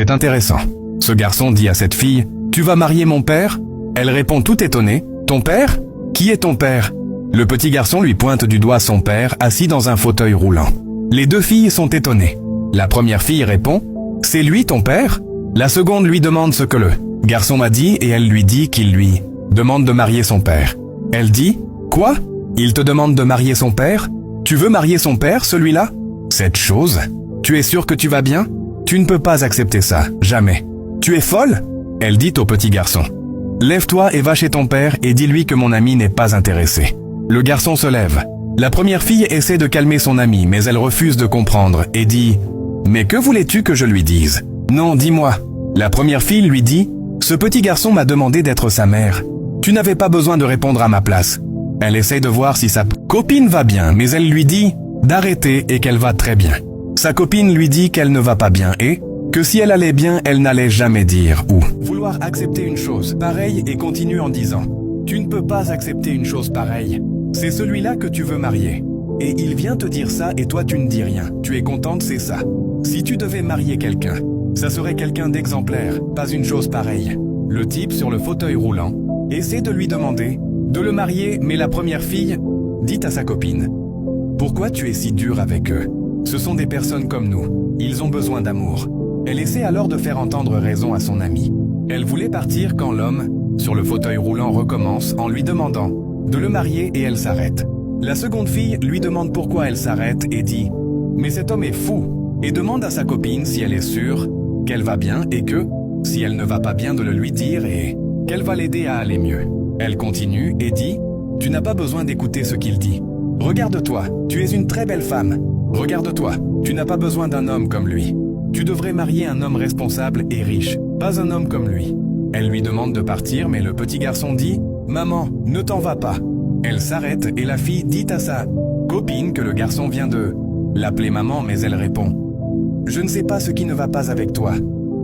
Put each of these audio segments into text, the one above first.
C'est intéressant. Ce garçon dit à cette fille, « Tu vas marier mon père ?» Elle répond tout étonnée, « Ton père? Qui est ton père ?» Le petit garçon lui pointe du doigt son père, assis dans un fauteuil roulant. Les deux filles sont étonnées. La première fille répond, « C'est lui ton père ?» La seconde lui demande ce que le garçon a dit et elle lui dit qu'il lui demande de marier son père. Elle dit, « Quoi? Il te demande de marier son père? Tu veux marier son père, celui-là? Cette chose? Tu es sûr que tu vas bien? Tu ne peux pas accepter ça, jamais. Tu es folle? » Elle dit au petit garçon. « Lève-toi et va chez ton père et dis-lui que mon ami n'est pas intéressé. » Le garçon se lève. La première fille essaie de calmer son ami, mais elle refuse de comprendre et dit « Mais que voulais-tu que je lui dise? Non, dis-moi. » La première fille lui dit « Ce petit garçon m'a demandé d'être sa mère. Tu n'avais pas besoin de répondre à ma place. » Elle essaie de voir si sa copine va bien, mais elle lui dit d'arrêter et qu'elle va très bien. Sa copine lui dit qu'elle ne va pas bien et que si elle allait bien, elle n'allait jamais dire ou vouloir accepter une chose pareille et continue en disant « Tu ne peux pas accepter une chose pareille. C'est celui-là que tu veux marier. Et il vient te dire ça et toi tu ne dis rien. Tu es contente, c'est ça. Si tu devais marier quelqu'un, ça serait quelqu'un d'exemplaire, pas une chose pareille. » Le type sur le fauteuil roulant essaie de lui demander de le marier, mais la première fille dit à sa copine « Pourquoi tu es si dur avec eux? Ce sont des personnes comme nous. Ils ont besoin d'amour. » Elle essaie alors de faire entendre raison à son ami. Elle voulait partir quand l'homme, sur le fauteuil roulant, recommence en lui demandant de le marier et elle s'arrête. La seconde fille lui demande pourquoi elle s'arrête et dit « Mais cet homme est fou » et demande à sa copine si elle est sûre qu'elle va bien et que, si elle ne va pas bien, de le lui dire et qu'elle va l'aider à aller mieux. Elle continue et dit « Tu n'as pas besoin d'écouter ce qu'il dit. Regarde-toi, tu es une très belle femme. Regarde-toi, tu n'as pas besoin d'un homme comme lui. Tu devrais marier un homme responsable et riche, pas un homme comme lui. » Elle lui demande de partir, mais le petit garçon dit « Maman, ne t'en vas pas. » Elle s'arrête et la fille dit à sa copine que le garçon vient de l'appeler maman, mais elle répond « Je ne sais pas ce qui ne va pas avec toi.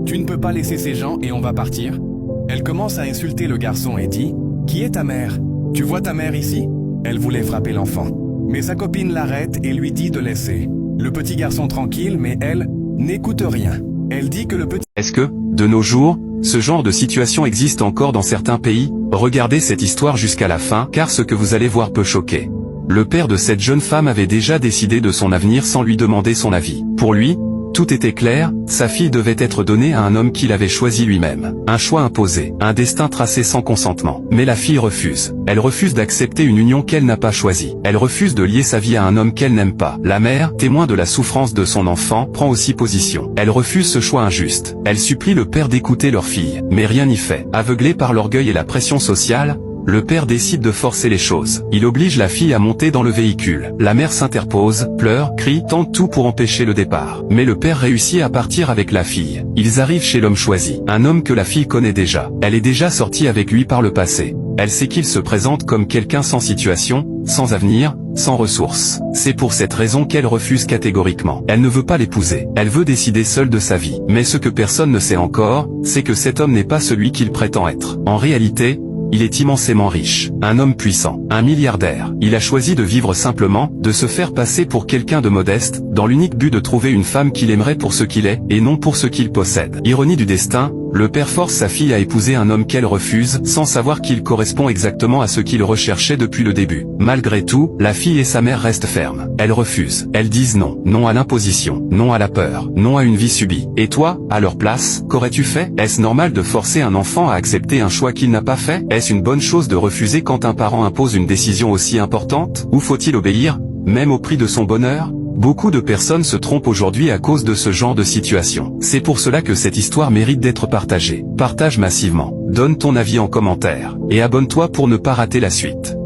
Tu ne peux pas laisser ces gens et on va partir ?» Elle commence à insulter le garçon et dit « Qui est ta mère? Tu vois ta mère ici ?» Elle voulait frapper l'enfant, mais sa copine l'arrête et lui dit de laisser le petit garçon tranquille, mais elle n'écoute rien. Elle dit que le petit... Est-ce que, de nos jours, ce genre de situation existe encore dans certains pays? Regardez cette histoire jusqu'à la fin, car ce que vous allez voir peut choquer. Le père de cette jeune femme avait déjà décidé de son avenir sans lui demander son avis. Pour lui, tout était clair, sa fille devait être donnée à un homme qu'il avait choisi lui-même. Un choix imposé, un destin tracé sans consentement. Mais la fille refuse. Elle refuse d'accepter une union qu'elle n'a pas choisie. Elle refuse de lier sa vie à un homme qu'elle n'aime pas. La mère, témoin de la souffrance de son enfant, prend aussi position. Elle refuse ce choix injuste. Elle supplie le père d'écouter leur fille. Mais rien n'y fait. Aveuglé par l'orgueil et la pression sociale, le père décide de forcer les choses. Il oblige la fille à monter dans le véhicule. La mère s'interpose, pleure, crie, tente tout pour empêcher le départ. Mais le père réussit à partir avec la fille. Ils arrivent chez l'homme choisi. Un homme que la fille connaît déjà. Elle est déjà sortie avec lui par le passé. Elle sait qu'il se présente comme quelqu'un sans situation, sans avenir, sans ressources. C'est pour cette raison qu'elle refuse catégoriquement. Elle ne veut pas l'épouser. Elle veut décider seule de sa vie. Mais ce que personne ne sait encore, c'est que cet homme n'est pas celui qu'il prétend être. En réalité, il est immensément riche, un homme puissant, un milliardaire. Il a choisi de vivre simplement, de se faire passer pour quelqu'un de modeste, dans l'unique but de trouver une femme qu'il aimerait pour ce qu'il est, et non pour ce qu'il possède. Ironie du destin, le père force sa fille à épouser un homme qu'elle refuse, sans savoir qu'il correspond exactement à ce qu'il recherchait depuis le début. Malgré tout, la fille et sa mère restent fermes. Elles refusent. Elles disent non. Non à l'imposition. Non à la peur. Non à une vie subie. Et toi, à leur place, qu'aurais-tu fait? Est-ce normal de forcer un enfant à accepter un choix qu'il n'a pas fait? Est-ce une bonne chose de refuser quand un parent impose une décision aussi importante? Ou faut-il obéir, même au prix de son bonheur? Beaucoup de personnes se trompent aujourd'hui à cause de ce genre de situation. C'est pour cela que cette histoire mérite d'être partagée. Partage massivement. Donne ton avis en commentaire. Et abonne-toi pour ne pas rater la suite.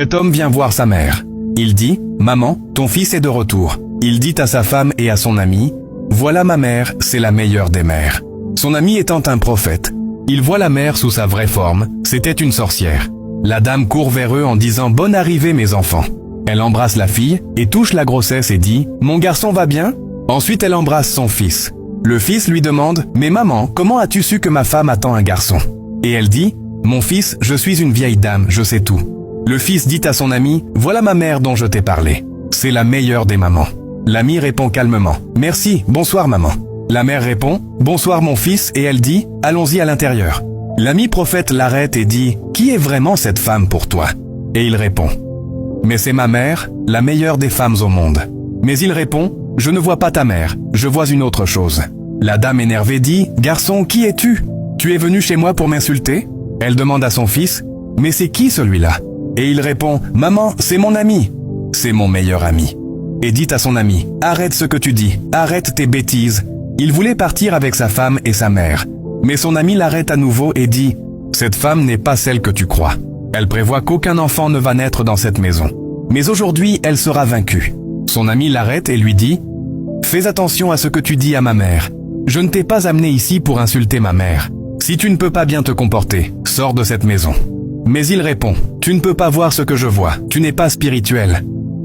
Cet homme vient voir sa mère. Il dit « Maman, ton fils est de retour. » Il dit à sa femme et à son ami « Voilà ma mère, c'est la meilleure des mères. » Son ami étant un prophète, il voit la mère sous sa vraie forme, c'était une sorcière. La dame court vers eux en disant « Bonne arrivée mes enfants ». Elle embrasse la fille et touche la grossesse et dit « Mon garçon va bien ?» Ensuite elle embrasse son fils. Le fils lui demande « Mais maman, comment as-tu su que ma femme attend un garçon ?» Et elle dit « Mon fils, je suis une vieille dame, je sais tout. » Le fils dit à son ami « Voilà ma mère dont je t'ai parlé. C'est la meilleure des mamans. » L'ami répond calmement « Merci, bonsoir maman. » La mère répond « Bonsoir mon fils » et elle dit « Allons-y à l'intérieur ». L'ami prophète l'arrête et dit « Qui est vraiment cette femme pour toi ?» Et il répond « Mais c'est ma mère, la meilleure des femmes au monde. » Mais il répond « Je ne vois pas ta mère, je vois une autre chose. » La dame énervée dit « Garçon, qui es-tu? Tu es venu chez moi pour m'insulter ?» Elle demande à son fils « Mais c'est qui celui-là ?» Et il répond « Maman, c'est mon ami. » C'est mon meilleur ami. Et dit à son ami « Arrête ce que tu dis, arrête tes bêtises. » Il voulait partir avec sa femme et sa mère. Mais son ami l'arrête à nouveau et dit « Cette femme n'est pas celle que tu crois. Elle prévoit qu'aucun enfant ne va naître dans cette maison. Mais aujourd'hui, elle sera vaincue. » Son ami l'arrête et lui dit « Fais attention à ce que tu dis à ma mère. Je ne t'ai pas amené ici pour insulter ma mère. Si tu ne peux pas bien te comporter, sors de cette maison. » Mais il répond « Tu ne peux pas voir ce que je vois. Tu n'es pas spirituel.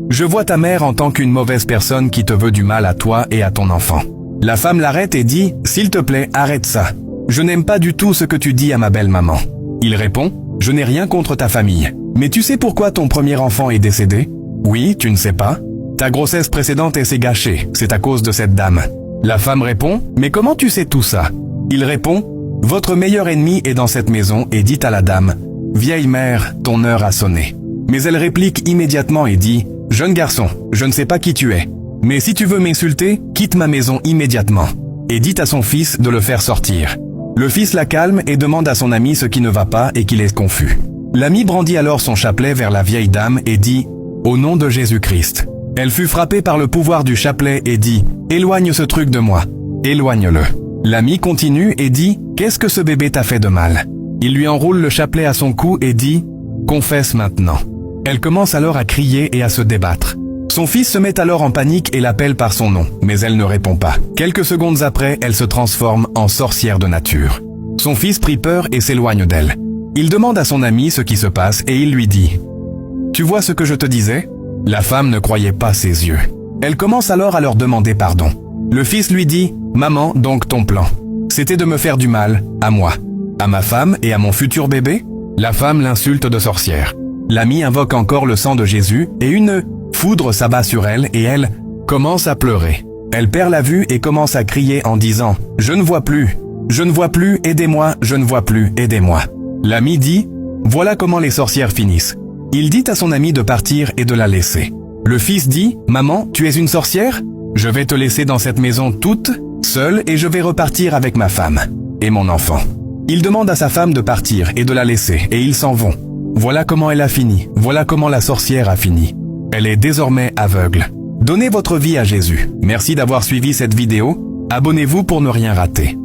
Je vois ta mère en tant qu'une mauvaise personne qui te veut du mal à toi et à ton enfant. » La femme l'arrête et dit « S'il te plaît, arrête ça. Je n'aime pas du tout ce que tu dis à ma belle-maman. » Il répond « Je n'ai rien contre ta famille. Mais tu sais pourquoi ton premier enfant est décédé? Oui, tu ne sais pas? Ta grossesse précédente s'est gâchée, c'est à cause de cette dame. » La femme répond « Mais comment tu sais tout ça? » Il répond « Votre meilleur ennemi est dans cette maison et dit à la dame « Vieille mère, ton heure a sonné. » Mais elle réplique immédiatement et dit « Jeune garçon, je ne sais pas qui tu es. Mais si tu veux m'insulter, quitte ma maison immédiatement. » Et dit à son fils de le faire sortir. Le fils la calme et demande à son ami ce qui ne va pas et qu'il est confus. L'ami brandit alors son chapelet vers la vieille dame et dit « Au nom de Jésus-Christ. » Elle fut frappée par le pouvoir du chapelet et dit « Éloigne ce truc de moi. Éloigne-le. » L'ami continue et dit « Qu'est-ce que ce bébé t'a fait de mal ?» Il lui enroule le chapelet à son cou et dit « Confesse maintenant. » Elle commence alors à crier et à se débattre. Son fils se met alors en panique et l'appelle par son nom, mais elle ne répond pas. Quelques secondes après, elle se transforme en sorcière de nature. Son fils prit peur et s'éloigne d'elle. Il demande à son ami ce qui se passe et il lui dit « Tu vois ce que je te disais ?» La femme ne croyait pas ses yeux. Elle commence alors à leur demander pardon. Le fils lui dit « Maman, donc ton plan, c'était de me faire du mal, à moi, à ma femme et à mon futur bébé ?» La femme l'insulte de sorcière. L'ami invoque encore le sang de Jésus et une foudre s'abat sur elle et elle commence à pleurer. Elle perd la vue et commence à crier en disant « Je ne vois plus, je ne vois plus, aidez-moi, je ne vois plus, aidez-moi. » L'ami dit « Voilà comment les sorcières finissent. » Il dit à son ami de partir et de la laisser. Le fils dit « Maman, tu es une sorcière? Je vais te laisser dans cette maison toute seule et je vais repartir avec ma femme et mon enfant. » Il demande à sa femme de partir et de la laisser et ils s'en vont. Voilà comment elle a fini, voilà comment la sorcière a fini. Elle est désormais aveugle. Donnez votre vie à Jésus. Merci d'avoir suivi cette vidéo. Abonnez-vous pour ne rien rater.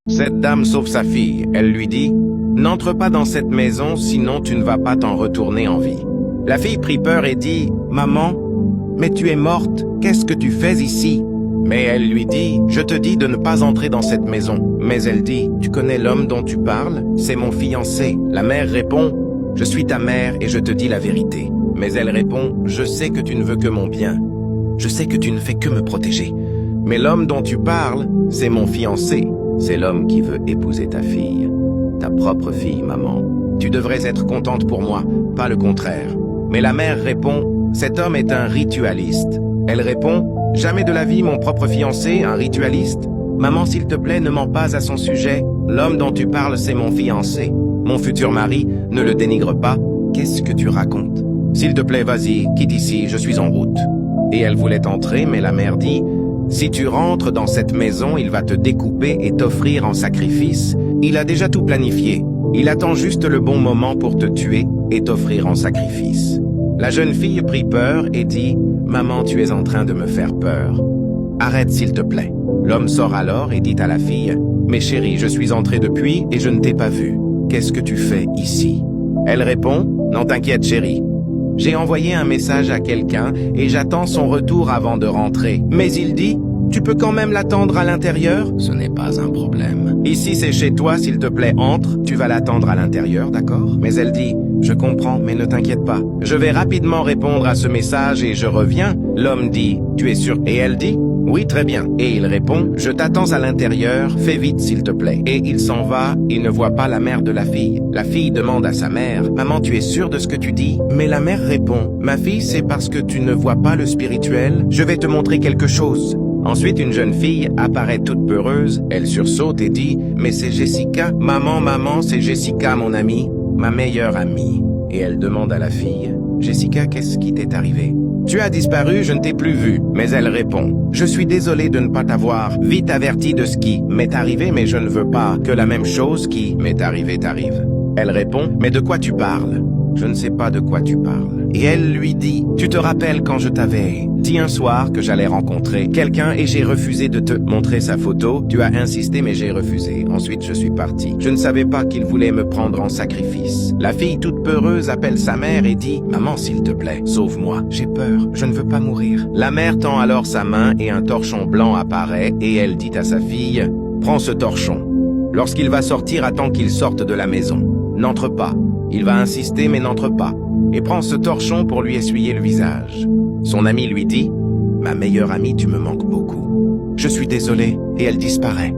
Cette dame sauve sa fille. Elle lui dit « N'entre pas dans cette maison, sinon tu ne vas pas t'en retourner en vie. » La fille prit peur et dit « Maman, mais tu es morte, qu'est-ce que tu fais ici ?» Mais elle lui dit « Je te dis de ne pas entrer dans cette maison. » Mais elle dit « Tu connais l'homme dont tu parles? C'est mon fiancé. » La mère répond « Je suis ta mère et je te dis la vérité. » Mais elle répond « Je sais que tu ne veux que mon bien. Je sais que tu ne fais que me protéger. Mais l'homme dont tu parles, c'est mon fiancé. C'est l'homme qui veut épouser ta fille. Ta propre fille, maman. Tu devrais être contente pour moi, pas le contraire. » Mais la mère répond « Cet homme est un ritualiste. » Elle répond « Jamais de la vie mon propre fiancé, un ritualiste. Maman, s'il te plaît, ne mens pas à son sujet. L'homme dont tu parles, c'est mon fiancé. Mon futur mari, ne le dénigre pas. Qu'est-ce que tu racontes? S'il te plaît, vas-y, quitte ici, je suis en route. » Et elle voulait entrer, mais la mère dit « Si tu rentres dans cette maison, il va te découper et t'offrir en sacrifice. Il a déjà tout planifié. Il attend juste le bon moment pour te tuer et t'offrir en sacrifice. » La jeune fille prit peur et dit « Maman, tu es en train de me faire peur. Arrête s'il te plaît. » L'homme sort alors et dit à la fille « Mais chérie, je suis entré depuis et je ne t'ai pas vue. Qu'est-ce que tu fais ici ?» Elle répond « Non t'inquiète chérie. J'ai envoyé un message à quelqu'un et j'attends son retour avant de rentrer. Mais il dit « Tu peux quand même l'attendre à l'intérieur ?» Ce n'est pas un problème. Ici c'est chez toi, s'il te plaît, entre. Tu vas l'attendre à l'intérieur, d'accord? Mais elle dit « Je comprends, mais ne t'inquiète pas. Je vais rapidement répondre à ce message et je reviens. » L'homme dit « Tu es sûr ?» Et elle dit « Oui, très bien. » Et il répond « Je t'attends à l'intérieur, fais vite s'il te plaît. » Et il s'en va, il ne voit pas la mère de la fille. La fille demande à sa mère « Maman, tu es sûre de ce que tu dis ?» Mais la mère répond « Ma fille, c'est parce que tu ne vois pas le spirituel. Je vais te montrer quelque chose. » Ensuite, une jeune fille apparaît toute peureuse, elle sursaute et dit « Mais c'est Jessica, maman, c'est Jessica mon amie, ma meilleure amie. » Et elle demande à la fille « Jessica, qu'est-ce qui t'est arrivé ?» « Tu as disparu, je ne t'ai plus vue. » Mais elle répond « Je suis désolée de ne pas t'avoir vite averti de ce qui m'est arrivé, mais je ne veux pas que la même chose qui m'est arrivée t'arrive. » Elle répond « Mais de quoi tu parles ?»« Je ne sais pas de quoi tu parles. » Et elle lui dit « Tu te rappelles quand je t'avais dit un soir que j'allais rencontrer quelqu'un et j'ai refusé de te montrer sa photo. Tu as insisté mais j'ai refusé. Ensuite je suis parti. Je ne savais pas qu'il voulait me prendre en sacrifice. » La fille toute peureuse appelle sa mère et dit « Maman s'il te plaît, sauve-moi. J'ai peur, je ne veux pas mourir. » La mère tend alors sa main et un torchon blanc apparaît et elle dit à sa fille « Prends ce torchon. Lorsqu'il va sortir, attends qu'il sorte de la maison. N'entre pas. Il va insister mais n'entre pas. Et prends ce torchon pour lui essuyer le visage. » Son ami lui dit « Ma meilleure amie, tu me manques beaucoup. Je suis désolé. » Et elle disparaît.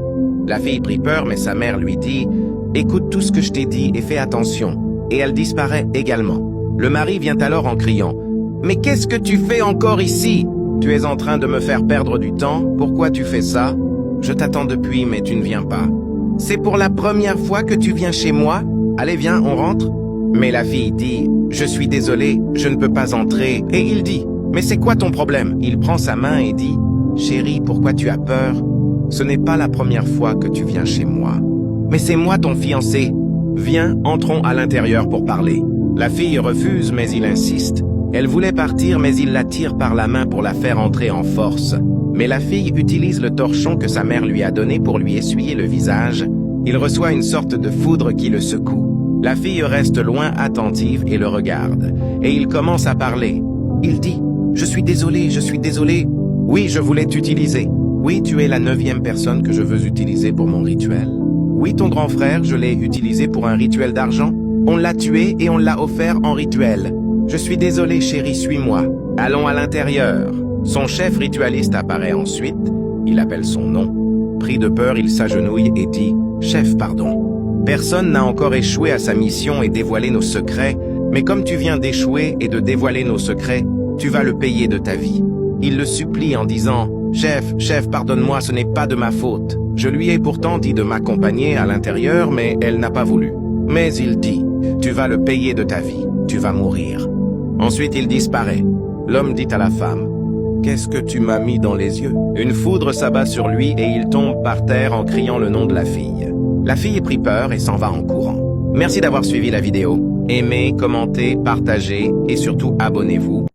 La fille prit peur, mais sa mère lui dit « Écoute tout ce que je t'ai dit et fais attention. » Et elle disparaît également. Le mari vient alors en criant « Mais qu'est-ce que tu fais encore ici? Tu es en train de me faire perdre du temps. Pourquoi tu fais ça? Je t'attends depuis, mais tu ne viens pas. C'est pour la première fois que tu viens chez moi? Allez, viens, on rentre. » Mais la fille dit « Je suis désolée, je ne peux pas entrer. » Et il dit « Mais c'est quoi ton problème ?» Il prend sa main et dit « Chérie, pourquoi tu as peur? Ce n'est pas la première fois que tu viens chez moi. Mais c'est moi ton fiancé. Viens, entrons à l'intérieur pour parler. » La fille refuse, mais il insiste. Elle voulait partir, mais il la tire par la main pour la faire entrer en force. Mais la fille utilise le torchon que sa mère lui a donné pour lui essuyer le visage. Il reçoit une sorte de foudre qui le secoue. La fille reste loin attentive et le regarde. Et il commence à parler. Il dit « Je suis désolé, je suis désolé. Oui, je voulais t'utiliser. Oui, tu es la 9e personne que je veux utiliser pour mon rituel. Oui, ton grand frère, je l'ai utilisé pour un rituel d'argent. On l'a tué et on l'a offert en rituel. Je suis désolé, chérie, suis-moi. Allons à l'intérieur. » Son chef ritualiste apparaît ensuite. Il appelle son nom. Pris de peur, il s'agenouille et dit « Chef, pardon. Personne n'a encore échoué à sa mission et dévoilé nos secrets, mais comme tu viens d'échouer et de dévoiler nos secrets, tu vas le payer de ta vie. » Il le supplie en disant « Chef, pardonne-moi, ce n'est pas de ma faute. Je lui ai pourtant dit de m'accompagner à l'intérieur, mais elle n'a pas voulu. » Mais il dit « Tu vas le payer de ta vie, tu vas mourir. » Ensuite il disparaît. L'homme dit à la femme « Qu'est-ce que tu m'as mis dans les yeux ?» Une foudre s'abat sur lui et il tombe par terre en criant le nom de la fille. La fille prit peur et s'en va en courant. Merci d'avoir suivi la vidéo. Aimez, commentez, partagez et surtout abonnez-vous.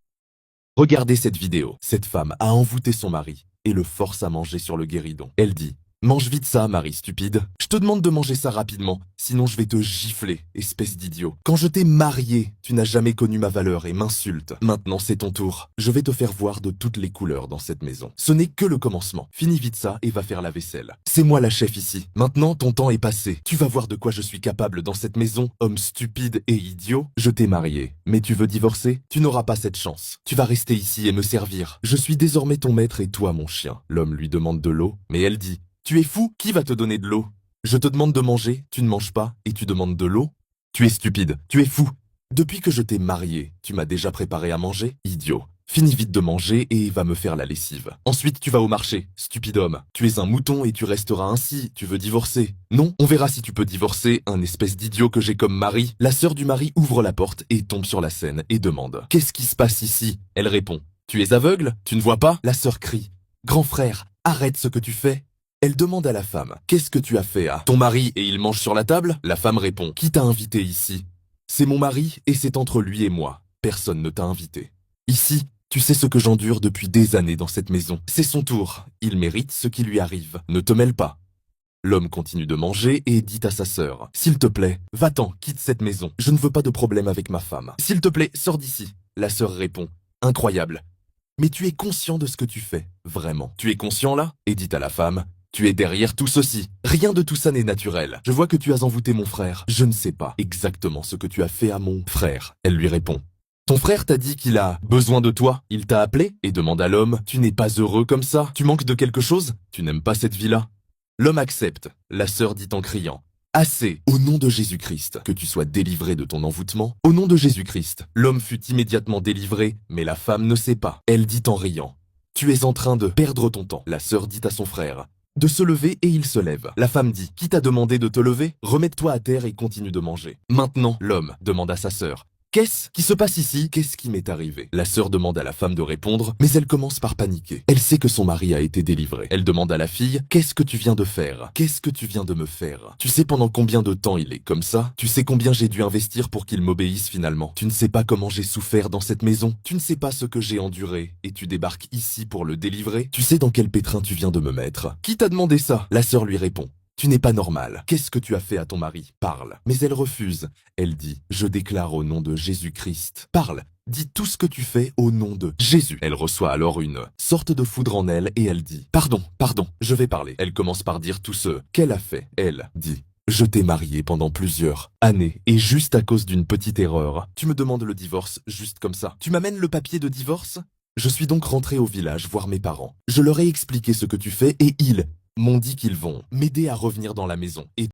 Regardez cette vidéo. Cette femme a envoûté son mari et le force à manger sur le guéridon. Elle dit « Mange vite ça, mari stupide. Je te demande de manger ça rapidement, sinon je vais te gifler, espèce d'idiot. Quand je t'ai marié, tu n'as jamais connu ma valeur et m'insultes. Maintenant c'est ton tour. Je vais te faire voir de toutes les couleurs dans cette maison. Ce n'est que le commencement. Finis vite ça et va faire la vaisselle. C'est moi la chef ici. Maintenant ton temps est passé. Tu vas voir de quoi je suis capable dans cette maison, homme stupide et idiot. Je t'ai marié. Mais tu veux divorcer? Tu n'auras pas cette chance. Tu vas rester ici et me servir. Je suis désormais ton maître et toi mon chien. L'homme lui demande de l'eau, mais elle dit « Tu es fou? Qui va te donner de l'eau? Je te demande de manger, tu ne manges pas, et tu demandes de l'eau? Tu es stupide, tu es fou. Depuis que je t'ai marié, tu m'as déjà préparé à manger? Idiot. Finis vite de manger et va me faire la lessive. Ensuite, tu vas au marché, stupide homme. Tu es un mouton et tu resteras ainsi. Tu veux divorcer? Non? On verra si tu peux divorcer, un espèce d'idiot que j'ai comme mari. La sœur du mari ouvre la porte et tombe sur la scène et demande « Qu'est-ce qui se passe ici ?» Elle répond « Tu es aveugle? Tu ne vois pas ?» La sœur crie « Grand frère, arrête ce que tu fais. » Elle demande à la femme « Qu'est-ce que tu as fait à ton mari et il mange sur la table ?» La femme répond « Qui t'a invité ici? C'est mon mari et c'est entre lui et moi. Personne ne t'a invité. Ici, tu sais ce que j'endure depuis des années dans cette maison. C'est son tour. Il mérite ce qui lui arrive. Ne te mêle pas. » L'homme continue de manger et dit à sa sœur « S'il te plaît, va-t'en, quitte cette maison. Je ne veux pas de problème avec ma femme. S'il te plaît, sors d'ici. » La sœur répond « Incroyable. Mais tu es conscient de ce que tu fais, vraiment. Tu es conscient là ?» Et dit à la femme « Tu es derrière tout ceci. Rien de tout ça n'est naturel. Je vois que tu as envoûté mon frère. Je ne sais pas exactement ce que tu as fait à mon frère. » Elle lui répond « Ton frère t'a dit qu'il a besoin de toi. Il t'a appelé et demande à l'homme « Tu n'es pas heureux comme ça? Tu manques de quelque chose? Tu n'aimes pas cette vie-là ?» L'homme accepte. La sœur dit en criant « Assez, au nom de Jésus-Christ, que tu sois délivré de ton envoûtement. Au nom de Jésus-Christ. » L'homme fut immédiatement délivré, mais la femme ne sait pas. Elle dit en riant tu es en train de perdre ton temps. La sœur dit à son frère de se lever et il se lève. La femme dit, qui t'a demandé de te lever? Remets-toi à terre et continue de manger. Maintenant, l'homme demande à sa sœur, qu'est-ce qui se passe ici? Qu'est-ce qui m'est arrivé? La sœur demande à la femme de répondre, mais elle commence par paniquer. Elle sait que son mari a été délivré. Elle demande à la fille, qu'est-ce que tu viens de faire? Qu'est-ce que tu viens de me faire? Tu sais pendant combien de temps il est comme ça? Tu sais combien j'ai dû investir pour qu'il m'obéisse finalement? Tu ne sais pas comment j'ai souffert dans cette maison? Tu ne sais pas ce que j'ai enduré et tu débarques ici pour le délivrer? Tu sais dans quel pétrin tu viens de me mettre? Qui t'a demandé ça? La sœur lui répond, tu n'es pas normal. Qu'est-ce que tu as fait à ton mari? Parle. Mais elle refuse. Elle dit, je déclare au nom de Jésus-Christ. Parle. Dis tout ce que tu fais au nom de Jésus. Elle reçoit alors une sorte de foudre en elle et elle dit, pardon, je vais parler. Elle commence par dire tout ce qu'elle a fait. Elle dit, je t'ai marié pendant plusieurs années et juste à cause d'une petite erreur, tu me demandes le divorce juste comme ça. Tu m'amènes le papier de divorce? Je suis donc rentré au village voir mes parents. Je leur ai expliqué ce que tu fais et ils m'ont dit qu'ils vont m'aider à revenir dans la maison. Et